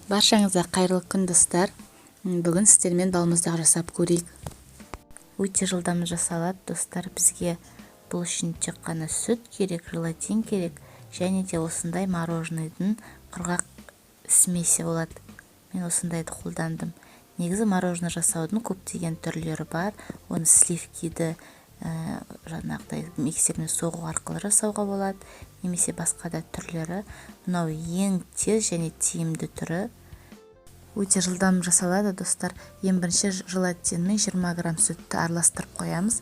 Баршаңызға қайырлы күн достар. Бүгін сіздермен балмұздақ жасап көрейік. Өте жылдам жасалады достар. Бізге бұл үшін тек қана сүт керек, желатин керек, және де осындай мороженыйдың құрғақ смесі болады. Мен осындайды қолдандым. Негізі мороженое жасаудың көптеген түрлері бар. Оны сливкиді жаңағыдай миксермен соғу арқылы жасауға болады, немесе басқа да түрлері. Мынау ең тез және тиімді түрі. Өте жылдам жасалады достар. Ең бірінші желатинмен 20 грамм сүтті араластырып қоямыз.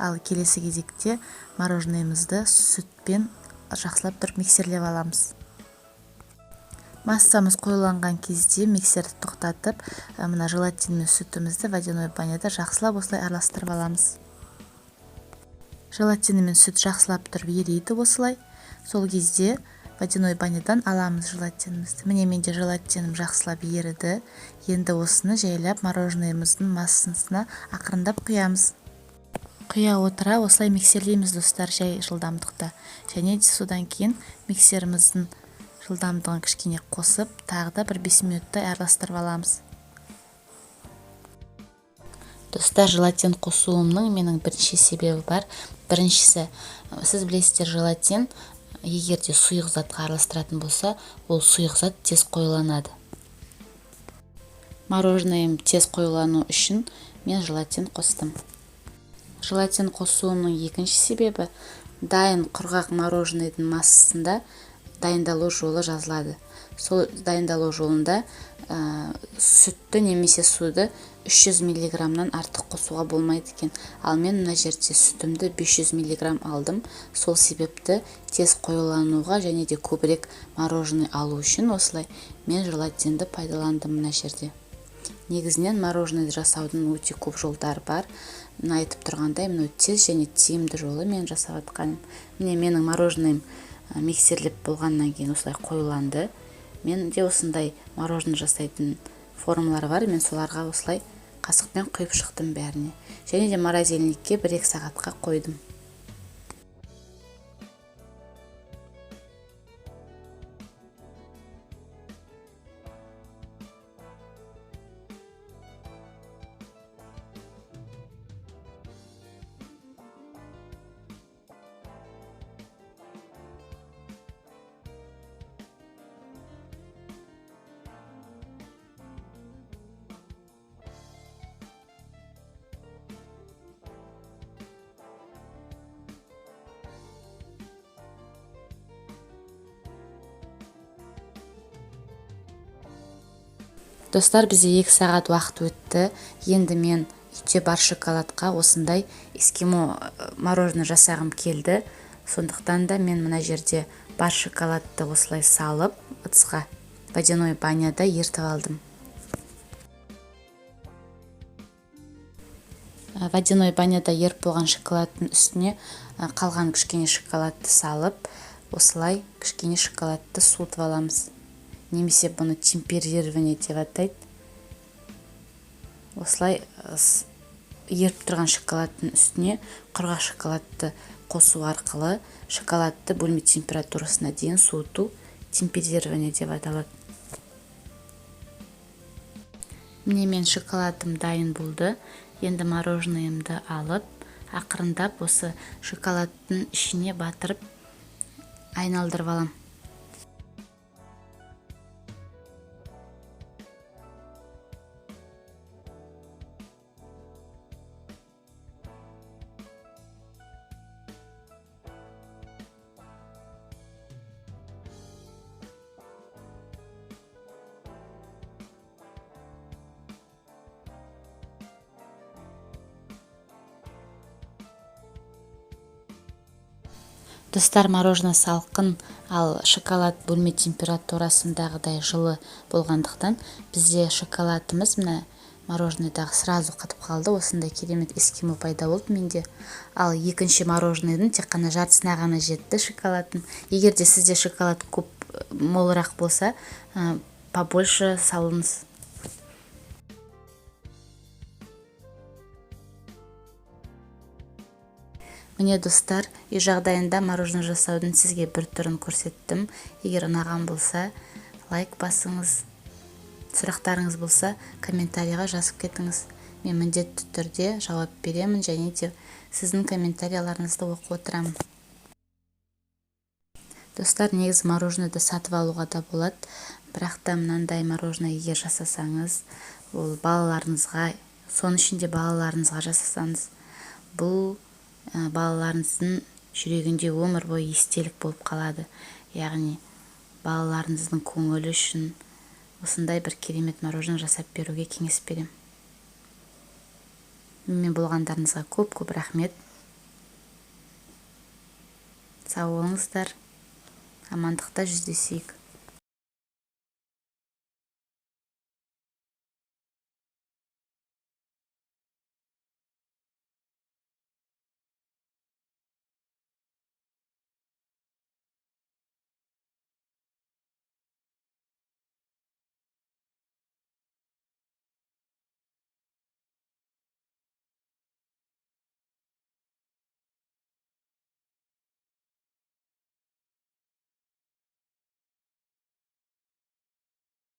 Ал келесі кезекте мороженымызды сүтпен жақсылап тұрып миксерлеп аламыз. Массамыз қойыланған кезде миксерді тоқтатып, мына желатин мен сүтімізді водяной баняда жақсылап осылай араластырып аламыз. Желатин мен сүт жақсылап тұрып ериді осылай. Сол кезде водяной банядан аламыз желатинімізді. Міне менде желатинім жақсылап еріді. Енді осыны жайлап мороженымыздың массасына ақырындап құямыз. Құя отыра осылай миксерлейміз достар, жай жылдамдықта. Және содан кейін миксеріміздің жылдамдығын кішкене қосып, тағы да бір 5 минуттай араластырып аламыз. Достар, желатин қосуымның менің бірінші себебі бар. Біріншісі, сіз білесіздер, желатин егерде сұйық затқа араластыратын болса, ол сұйық зат тез қоюланады. Мороженым тез қоюлану үшін мен желатин қостым. Желатин қосуымның екінші себебі, дайын құрғақ мороженыйдың массасында дайындалу жолы жазылады. Сол дайындалу жолында сүтті немесе суды 300 миллиграммнан артық қосуға болмайды екен. Ал мен мына жерде сүтімді 500 миллиграмм алдым. Сол себепті тез қоюлануға және де көбірек мороженый алу үшін осылай мен желатинді пайдаландым мына жерде. Негізінен мороженый жасаудың өте көп жолдары бар. Мына айтып тұрғандай, мынау тез және тиімді жолы мен жасап жатқаным. Міне менің мороженыйым миксерлеп болғаннан кейін осылай қоюланды. Мен де осындай мороженый жасайтын формулар бар. Мен соларға осылай қасықпен құйып шықтым бәріне. Және де морозильникке 1-2 сағатқа қойдым. Достар, бізде 2 сағат уақыт өтті. Енді мен үйде бар шоколадқа осындай эскимо мороженое жасағым келді. Сондықтан да мен мына жерде бар шоколадты осылай салып, ыдысқа водяной баняда ертіп алдым. Водяной баняда еріп болған шоколадтың үстіне қалған кішкене шоколадты салып, осылай кішкене шоколадты суытып аламыз. Немесе бұны темперирование деп атайды. Осылай еріп тұрған шоколадтың үстіне құрғақ шоколадты қосу арқылы шоколадты бөлме температурасына дейін суыту темперирование деп аталады. Міне мен шоколадым дайын болды. Енді мороженымды алып, ақырындап осы шоколадтың ішіне батырып айналдырып алам. Достар, мороженое салқын, ал шоколад бөлме температурасындағыдай жылы болғандықтан бізде шоколадымыз мына мороженныйдағы сразу қатып қалды. Осындай керемет эскимо пайда болды менде. Ал екінші мороженыйдың тек қана жартысына ғана жетті шоколадым. Егер де сізде шоколад көп молырақ болса, побольше салыңыз. Міне достар, үй жағдайында мороженое жасаудың сізге бір түрін көрсеттім. Егер ұнаған болса, лайк басыңыз. сұрақтарыңыз болса комментарийға жазып кетіңіз. Мен міндетті түрде жауап беремін және де сіздің комментарийларыңызды оқып отырамын. Достар, негізі мороженыйды сатып алуға да болады, бірақ та мынандай мороженое егер жасасаңыз, ол балаларыңызға, соның ішінде балаларыңызға жасасаңыз, бұл балаларыңыздың жүрегінде өмір бойы естелік болып қалады. Яғни балаларыңыздың көңілі үшін осындай бір керемет мороженое жасап беруге кеңес беремін. Мен болғандарыңызға көп рахмет. Сау болыңыздар, амандықта жүздесейік.